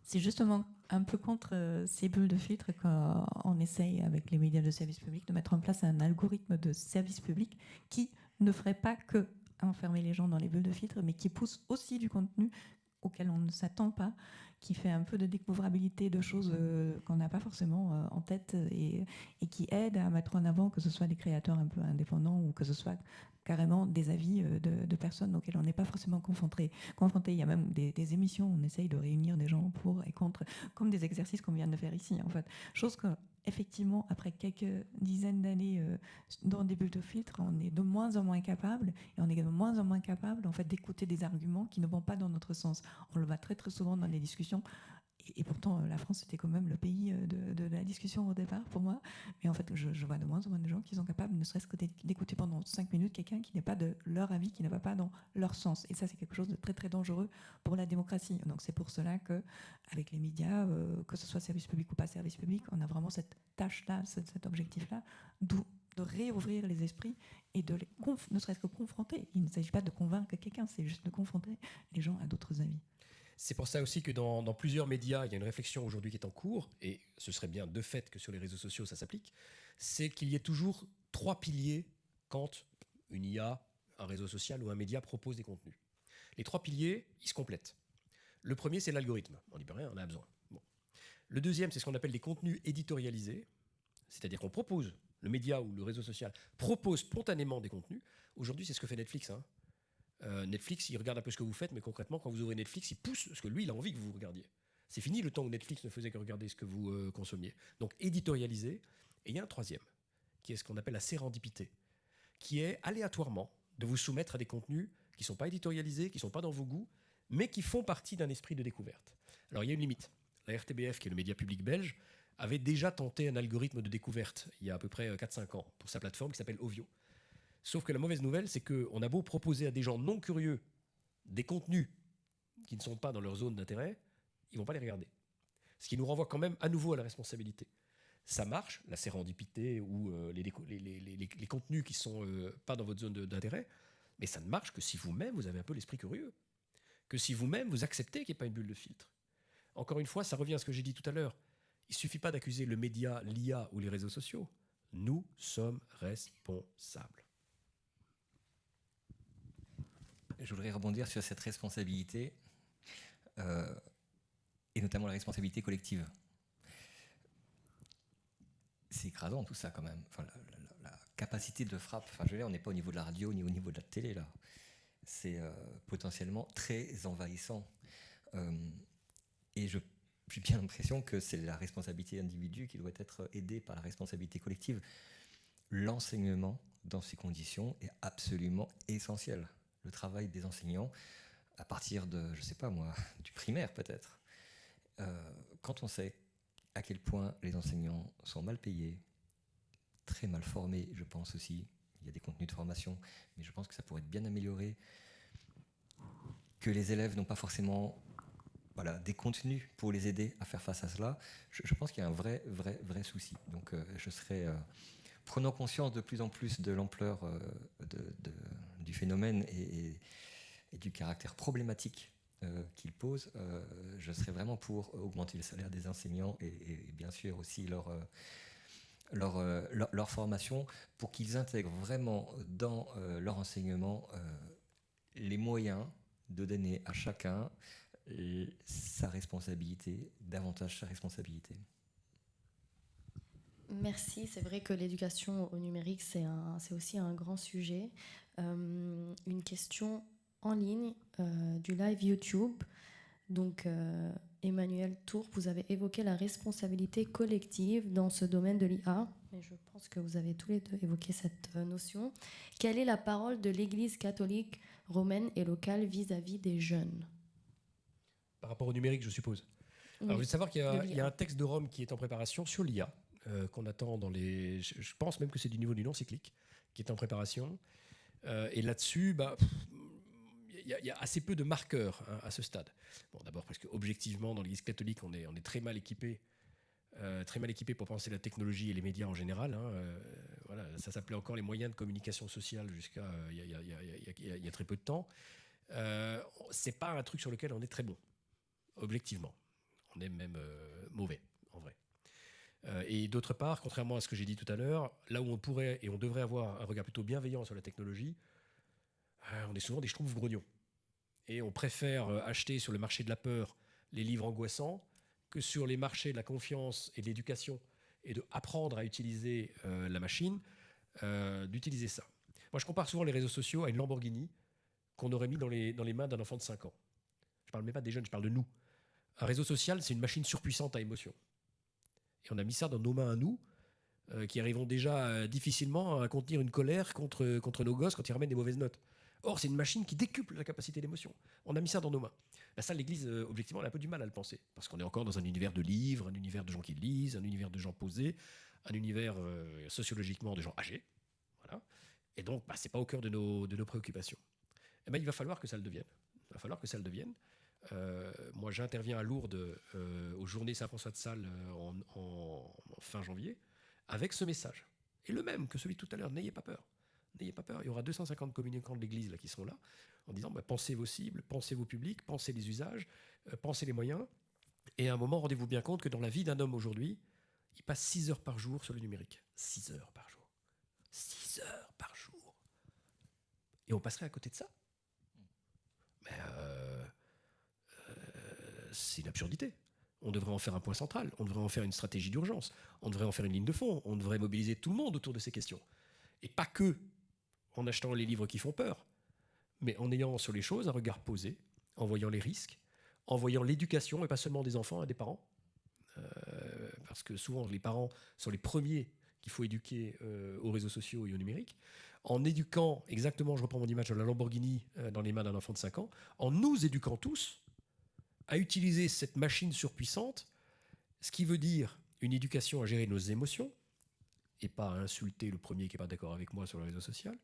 D: C'est justement un peu contre ces bulles de filtre qu'on essaye avec les médias de service public de mettre en place un algorithme de service public qui ne ferait pas que enfermer les gens dans les bulles de filtre, mais qui pousse aussi du contenu auquel on ne s'attend pas, qui fait un peu de découvrabilité de choses qu'on n'a pas forcément en tête et qui aide à mettre en avant que ce soit des créateurs un peu indépendants ou que ce soit carrément des avis de personnes auxquelles on n'est pas forcément confronté. Il y a même des émissions où on essaye de réunir des gens pour et contre, comme des exercices qu'on vient de faire ici, en fait. Chose que, effectivement, après quelques dizaines d'années dans des bulles de filtre, on est de moins en moins capable, et on est de moins en moins capable, en fait, d'écouter des arguments qui ne vont pas dans notre sens. On le voit très très souvent dans les discussions. Et pourtant, la France était quand même le pays de la discussion au départ, pour moi. Mais en fait, je vois de moins en moins de gens qui sont capables, ne serait-ce que d'écouter pendant 5 minutes quelqu'un qui n'est pas de leur avis, qui ne va pas dans leur sens. Et ça, c'est quelque chose de très, très dangereux pour la démocratie. Donc c'est pour cela qu'avec les médias, que ce soit service public ou pas service public, on a vraiment cette tâche-là, cet objectif-là, de réouvrir les esprits et de les ne serait-ce que confronter. Il ne s'agit pas de convaincre quelqu'un, c'est juste de confronter les gens à d'autres avis.
B: C'est pour ça aussi que dans plusieurs médias, il y a une réflexion aujourd'hui qui est en cours, et ce serait bien de fait que sur les réseaux sociaux ça s'applique, c'est qu'il y ait toujours 3 piliers quand une IA, un réseau social ou un média propose des contenus. Les 3 piliers, ils se complètent. Le premier, c'est l'algorithme. On n'y peut rien, on a besoin. Bon. Le deuxième, c'est ce qu'on appelle des contenus éditorialisés, c'est-à-dire qu'on propose, le média ou le réseau social propose spontanément des contenus. Aujourd'hui, c'est ce que fait Netflix, hein. Netflix, il regarde un peu ce que vous faites, mais concrètement, quand vous ouvrez Netflix, il pousse ce que lui, il a envie que vous regardiez. C'est fini le temps où Netflix ne faisait que regarder ce que vous consommiez. Donc, éditorialisé. Et il y a un troisième, qui est ce qu'on appelle la sérendipité, qui est aléatoirement de vous soumettre à des contenus qui ne sont pas éditorialisés, qui ne sont pas dans vos goûts, mais qui font partie d'un esprit de découverte. Alors, il y a une limite. La RTBF, qui est le média public belge, avait déjà tenté un algorithme de découverte il y a à peu près 4-5 ans pour sa plateforme qui s'appelle Ovio. Sauf que la mauvaise nouvelle, c'est qu'on a beau proposer à des gens non curieux des contenus qui ne sont pas dans leur zone d'intérêt, ils ne vont pas les regarder. Ce qui nous renvoie quand même à nouveau à la responsabilité. Ça marche, la sérendipité ou les contenus qui ne sont pas dans votre zone d'intérêt, mais ça ne marche que si vous-même, vous avez un peu l'esprit curieux. Que si vous-même, vous acceptez qu'il n'y ait pas une bulle de filtre. Encore une fois, ça revient à ce que j'ai dit tout à l'heure. Il ne suffit pas d'accuser le média, l'IA ou les réseaux sociaux. Nous sommes responsables.
C: Je voudrais rebondir sur cette responsabilité, et notamment la responsabilité collective. C'est écrasant tout ça quand même. Enfin, la capacité de frappe, enfin, je veux dire, on n'est pas au niveau de la radio ni au niveau de la télé là. C'est potentiellement très envahissant. Et j'ai bien l'impression que c'est la responsabilité individuelle qui doit être aidée par la responsabilité collective. L'enseignement dans ces conditions est absolument essentiel. Le travail des enseignants à partir de, je sais pas moi, du primaire peut-être. Quand on sait à quel point les enseignants sont mal payés, très mal formés, je pense aussi, il y a des contenus de formation, mais je pense que ça pourrait être bien amélioré, que les élèves n'ont pas forcément des contenus pour les aider à faire face à cela, je pense qu'il y a un vrai souci. Donc je serais, prenant conscience de plus en plus de l'ampleur du phénomène et du caractère problématique qu'il pose, je serais vraiment pour augmenter le salaire des enseignants et bien sûr aussi leur formation pour qu'ils intègrent vraiment dans leur enseignement les moyens de donner à chacun sa responsabilité, davantage sa responsabilité.
A: Merci, c'est vrai que l'éducation au numérique, c'est aussi un grand sujet. Une question en ligne du live YouTube. Donc, Emmanuel Tourpe, vous avez évoqué la responsabilité collective dans ce domaine de l'IA, et je pense que vous avez tous les deux évoqué cette notion. Quelle est la parole de l'Église catholique romaine et locale vis-à-vis des jeunes?
B: Par rapport au numérique, je suppose.
A: Oui,
B: Alors, je veux savoir qu'il
A: de
B: y
A: l'IA.
B: a un texte de Rome qui est en préparation sur l'IA, qu'on attend dans les... Je pense même que c'est du niveau d'une encyclique qui est en préparation. Et là-dessus, il y a assez peu de marqueurs à ce stade. Bon, d'abord parce qu'objectivement, dans l'Église catholique, on est très mal équipé pour penser la technologie et les médias en général. Voilà, ça s'appelait encore les moyens de communication sociale jusqu'à il y a très peu de temps. C'est pas un truc sur lequel on est très bon, objectivement. On est même mauvais, en vrai. Et d'autre part, contrairement à ce que j'ai dit tout à l'heure, là où on pourrait et on devrait avoir un regard plutôt bienveillant sur la technologie, on est souvent des schtroumpfs grognons. Et on préfère acheter sur le marché de la peur les livres angoissants que sur les marchés de la confiance et de l'éducation et de apprendre à utiliser la machine, d'utiliser ça. Moi, je compare souvent les réseaux sociaux à une Lamborghini qu'on aurait mis dans les mains d'un enfant de 5 ans. Je ne parle même pas des jeunes, je parle de nous. Un réseau social, c'est une machine surpuissante à émotion. Et on a mis ça dans nos mains à nous, qui arrivons déjà difficilement à contenir une colère contre nos gosses quand ils ramènent des mauvaises notes. Or, c'est une machine qui décuple la capacité d'émotion. On a mis ça dans nos mains. Ça, l'Église, objectivement, elle a un peu du mal à le penser. Parce qu'on est encore dans un univers de livres, un univers de gens qui lisent, un univers de gens posés, un univers sociologiquement de gens âgés. Voilà. Et donc, ce n'est pas au cœur de nos préoccupations. Il va falloir que ça le devienne. Il va falloir que ça le devienne. Moi, j'interviens à Lourdes aux Journées Saint-François de Sales en fin janvier avec ce message. Et le même que celui de tout à l'heure, n'ayez pas peur. N'ayez pas peur. Il y aura 250 communicants de l'Église là, qui seront là en disant pensez vos cibles, pensez vos publics, pensez les usages, pensez les moyens. Et à un moment, rendez-vous bien compte que dans la vie d'un homme aujourd'hui, il passe 6 heures par jour sur le numérique. 6 heures par jour. 6 heures par jour. Et on passerait à côté de ça. Mais c'est une absurdité. On devrait en faire un point central, on devrait en faire une stratégie d'urgence, on devrait en faire une ligne de fond, on devrait mobiliser tout le monde autour de ces questions. Et pas que en achetant les livres qui font peur, mais en ayant sur les choses un regard posé, en voyant les risques, en voyant l'éducation, et pas seulement des enfants, des parents. Parce que souvent, les parents sont les premiers qu'il faut éduquer aux réseaux sociaux et au numérique. En éduquant, exactement, je reprends mon image de la Lamborghini dans les mains d'un enfant de 5 ans, en nous éduquant tous à utiliser cette machine surpuissante, ce qui veut dire une éducation à gérer nos émotions, et pas à insulter le premier qui n'est pas d'accord avec moi sur le réseau social,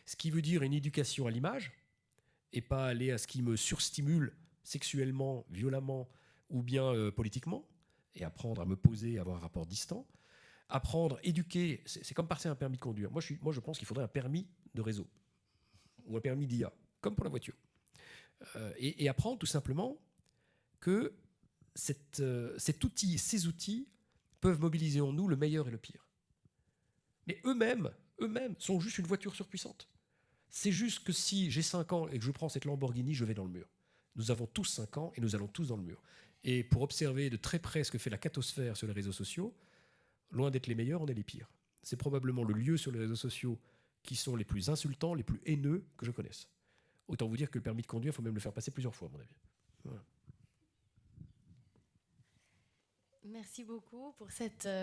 B: ce qui veut dire une éducation à l'image, et pas aller à ce qui me surstimule sexuellement, violemment, ou bien politiquement, et apprendre à me poser, à avoir un rapport distant, apprendre, éduquer, c'est comme passer un permis de conduire. Moi, je pense qu'il faudrait un permis de réseau, ou un permis d'IA, comme pour la voiture. Et apprendre tout simplement que cet outil, ces outils peuvent mobiliser en nous le meilleur et le pire. Mais eux-mêmes sont juste une voiture surpuissante. C'est juste que si j'ai 5 ans et que je prends cette Lamborghini, je vais dans le mur. Nous avons tous 5 ans et nous allons tous dans le mur. Et pour observer de très près ce que fait la cathosphère sur les réseaux sociaux, loin d'être les meilleurs, on est les pires. C'est probablement le lieu sur les réseaux sociaux qui sont les plus insultants, les plus haineux que je connaisse. Autant vous dire que le permis de conduire, il faut même le faire passer plusieurs fois, à mon avis. Voilà.
A: Merci beaucoup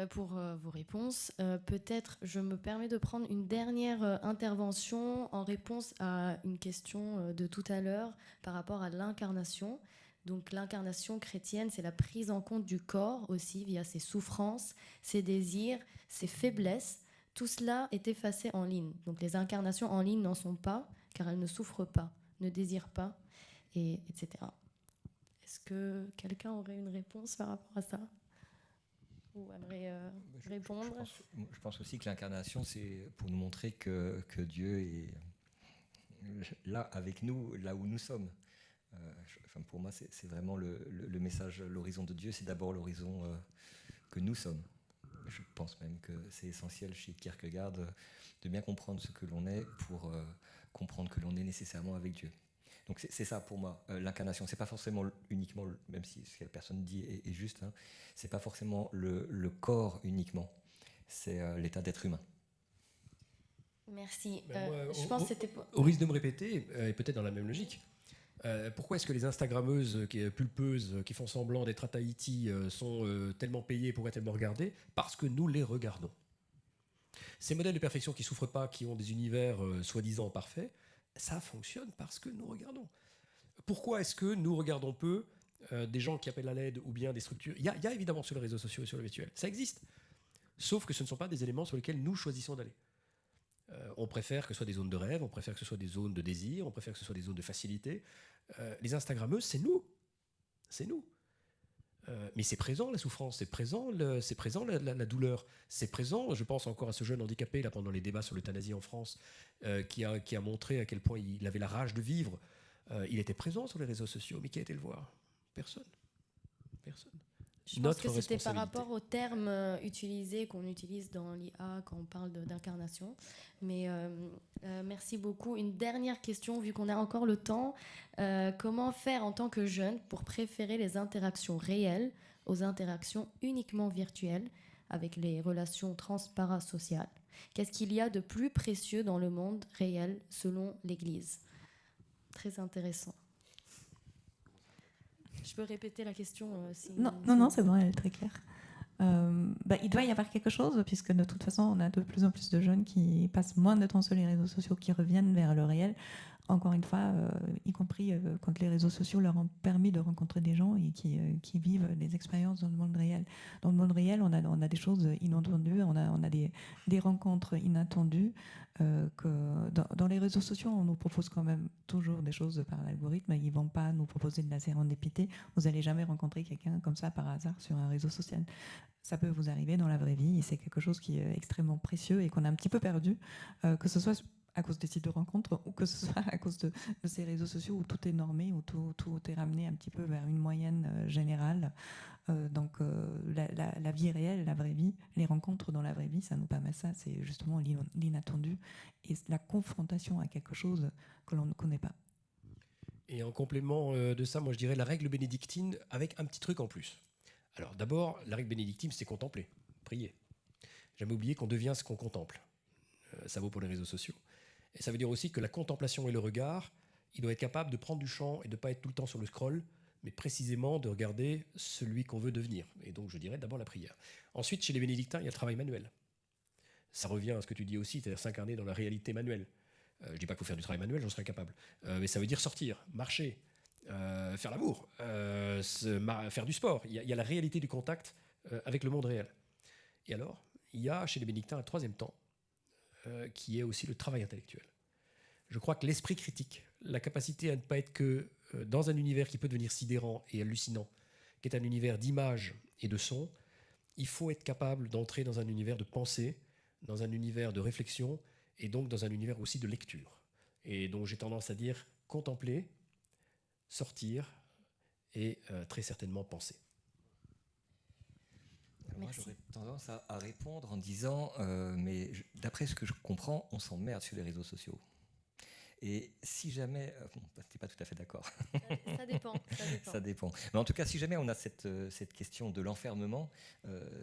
A: pour vos réponses. Peut-être je me permets de prendre une dernière intervention en réponse à une question de tout à l'heure par rapport à l'incarnation. Donc l'incarnation chrétienne, c'est la prise en compte du corps aussi via ses souffrances, ses désirs, ses faiblesses. Tout cela est effacé en ligne. Donc les incarnations en ligne n'en sont pas car elles ne souffrent pas, ne désirent pas, etc. Est-ce que quelqu'un aurait une réponse par rapport à ça ? Ou aimerait répondre?
C: Je pense aussi que l'incarnation, c'est pour nous montrer que Dieu est là avec nous, là où nous sommes. Pour moi, c'est vraiment le message, l'horizon de Dieu, c'est d'abord l'horizon que nous sommes. Je pense même que c'est essentiel chez Kierkegaard de bien comprendre ce que l'on est pour comprendre que l'on est nécessairement avec Dieu. Donc c'est ça pour moi, l'incarnation. C'est pas forcément uniquement, même si ce que la personne dit est juste, hein, c'est pas forcément le corps uniquement, c'est l'état d'être humain.
A: Merci.
B: Moi,
A: Je pense que c'était
B: au risque de me répéter, et peut-être dans la même logique, pourquoi est-ce que les Instagrammeuses pulpeuses qui font semblant d'être à Tahiti sont tellement payées, pourraient tellement regarder? Parce que nous les regardons. Ces modèles de perfection qui ne souffrent pas, qui ont des univers soi-disant parfaits, ça fonctionne parce que nous regardons. Pourquoi est-ce que nous regardons peu des gens qui appellent à l'aide ou bien des structures? Il y a évidemment sur les réseaux sociaux et sur le virtuel, ça existe. Sauf que ce ne sont pas des éléments sur lesquels nous choisissons d'aller. On préfère que ce soit des zones de rêve, on préfère que ce soit des zones de désir, on préfère que ce soit des zones de facilité. Les Instagrammeuses, c'est nous. C'est nous. Mais c'est présent la souffrance, c'est présent la douleur, c'est présent. Je pense encore à ce jeune handicapé là pendant les débats sur l'euthanasie en France, qui a montré à quel point il avait la rage de vivre. Il était présent sur les réseaux sociaux, mais qui a été le voir? Personne. Personne.
A: Je pense que c'était par rapport aux termes utilisés qu'on utilise dans l'IA quand on parle d'incarnation. Mais merci beaucoup. Une dernière question, vu qu'on a encore le temps. Comment faire en tant que jeune pour préférer les interactions réelles aux interactions uniquement virtuelles avec les relations transparasociales? Qu'est-ce qu'il y a de plus précieux dans le monde réel selon l'Église? Très intéressant. Je peux répéter la question
D: Non, c'est bon, elle est très claire. Il doit y avoir quelque chose, puisque de toute façon, on a de plus en plus de jeunes qui passent moins de temps sur les réseaux sociaux, qui reviennent vers le réel. Encore une fois, y compris quand les réseaux sociaux leur ont permis de rencontrer des gens et qui vivent des expériences dans le monde réel. Dans le monde réel, on a des choses inattendues, on a des rencontres inattendues. Dans les réseaux sociaux, on nous propose quand même toujours des choses par l'algorithme. Ils ne vont pas nous proposer de la sérendipité. Vous n'allez jamais rencontrer quelqu'un comme ça par hasard sur un réseau social. Ça peut vous arriver dans la vraie vie et c'est quelque chose qui est extrêmement précieux et qu'on a un petit peu perdu, que ce soit à cause des sites de rencontres ou que ce soit à cause de ces réseaux sociaux où tout est normé, où tout est ramené un petit peu vers une moyenne générale. La vie réelle, la vraie vie, les rencontres dans la vraie vie, ça nous permet ça, c'est justement l'inattendu et la confrontation à quelque chose que l'on ne connaît pas.
B: Et en complément de ça, moi je dirais la règle bénédictine avec un petit truc en plus. Alors d'abord, la règle bénédictine, c'est contempler, prier. Jamais oublier qu'on devient ce qu'on contemple. Ça vaut pour les réseaux sociaux. Et ça veut dire aussi que la contemplation et le regard, il doit être capable de prendre du champ et de ne pas être tout le temps sur le scroll, mais précisément de regarder celui qu'on veut devenir. Et donc je dirais d'abord la prière. Ensuite, chez les bénédictins, il y a le travail manuel. Ça revient à ce que tu dis aussi, c'est-à-dire s'incarner dans la réalité manuelle. Je ne dis pas qu'il faut faire du travail manuel, j'en serais incapable. Mais ça veut dire sortir, marcher, faire l'amour, faire du sport. Il y a la réalité du contact avec le monde réel. Et alors, il y a chez les bénédictins un troisième temps, qui est aussi le travail intellectuel. Je crois que l'esprit critique, la capacité à ne pas être que dans un univers qui peut devenir sidérant et hallucinant, qui est un univers d'images et de sons, il faut être capable d'entrer dans un univers de pensée, dans un univers de réflexion, et donc dans un univers aussi de lecture. Et donc j'ai tendance à dire contempler, sortir et très certainement penser.
C: Moi, j'aurais tendance à répondre en disant mais d'après ce que je comprends, on s'emmerde sur les réseaux sociaux. Et si jamais... tu n'es pas tout à fait d'accord.
A: Ça dépend.
C: Ça dépend. Mais en tout cas, si jamais on a cette question de l'enfermement,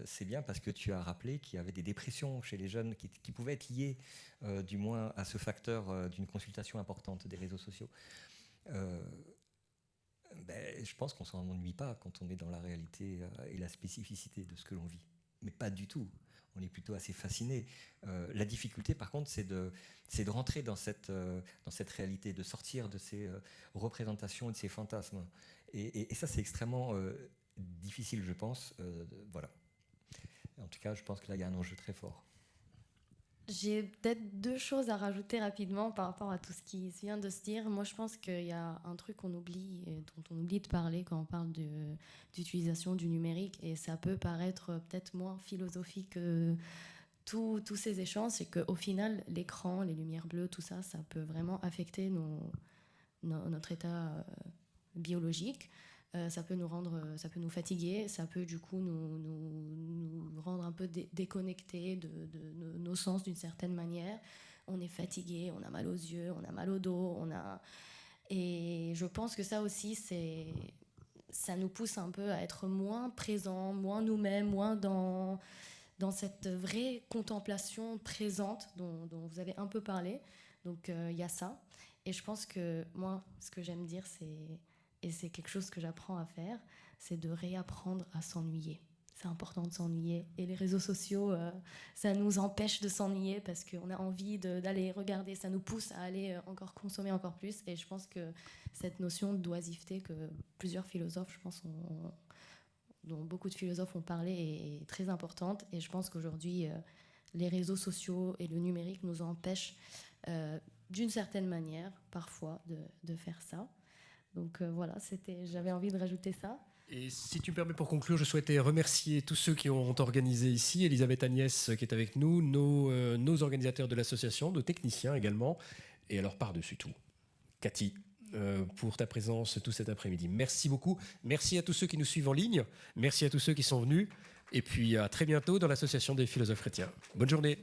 C: c'est bien parce que tu as rappelé qu'il y avait des dépressions chez les jeunes qui pouvaient être liées, du moins, à ce facteur d'une consultation importante des réseaux sociaux. Je pense qu'on s'en ennuie pas quand on est dans la réalité et la spécificité de ce que l'on vit. Mais pas du tout. On est plutôt assez fasciné. La difficulté, par contre, c'est de rentrer dans cette réalité, de sortir de ces représentations et de ces fantasmes. Et ça, c'est extrêmement difficile, je pense. Voilà. En tout cas, je pense que là, il y a un enjeu très fort.
A: J'ai peut-être 2 choses à rajouter rapidement par rapport à tout ce qui vient de se dire. Moi, je pense qu'il y a un truc qu'on oublie, dont on oublie de parler quand on parle d'utilisation du numérique, et ça peut paraître peut-être moins philosophique que tous ces échanges, c'est qu'au final, l'écran, les lumières bleues, tout ça, ça peut vraiment affecter notre état biologique. Ça peut nous fatiguer, ça peut du coup nous rendre un peu déconnectés de nos sens d'une certaine manière. On est fatigué, on a mal aux yeux, on a mal au dos, et je pense que ça aussi, ça nous pousse un peu à être moins présents, moins nous-mêmes, moins dans cette vraie contemplation présente dont vous avez un peu parlé. Donc il y a ça. Et je pense que moi, ce que j'aime dire, et c'est quelque chose que j'apprends à faire, c'est de réapprendre à s'ennuyer. C'est important de s'ennuyer. Et les réseaux sociaux, ça nous empêche de s'ennuyer parce qu'on a envie d'aller regarder, ça nous pousse à aller encore consommer encore plus. Et je pense que cette notion d'oisiveté que plusieurs philosophes, je pense, dont beaucoup de philosophes ont parlé, est très importante. Et je pense qu'aujourd'hui, les réseaux sociaux et le numérique nous empêchent, d'une certaine manière, parfois, de faire ça. Donc voilà, j'avais envie de rajouter ça.
B: Et si tu me permets pour conclure, je souhaitais remercier tous ceux qui ont organisé ici, Elisabeth Agnès qui est avec nous, nos organisateurs de l'association, nos techniciens également, et alors par-dessus tout, Cathy, pour ta présence tout cet après-midi. Merci beaucoup. Merci à tous ceux qui nous suivent en ligne. Merci à tous ceux qui sont venus. Et puis à très bientôt dans l'association des philosophes chrétiens. Bonne journée.